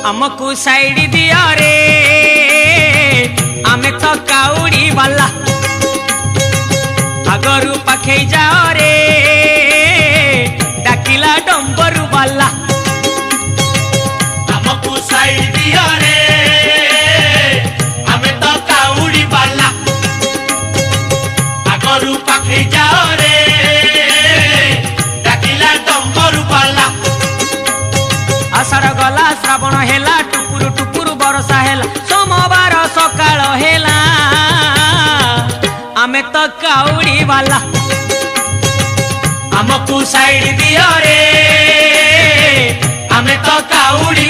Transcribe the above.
हमको साइड दिया रे आमे तो काउड़ी वाला आगरू पाखे जाओ रे डाकिला डंबरू वाला हमको साइड दिया रे आमे तो काउड़ी वाला आगरू पाखे जाओ रे डाकिला डंबरू वाला आषाढ़ गला श्रावण हेला टुपुरु टुपुरु बरसा हेला सोमवार सकाळ हेला आमे तो काउड़ी वाला हमको साइड दिया रे आमे तो काउड़ी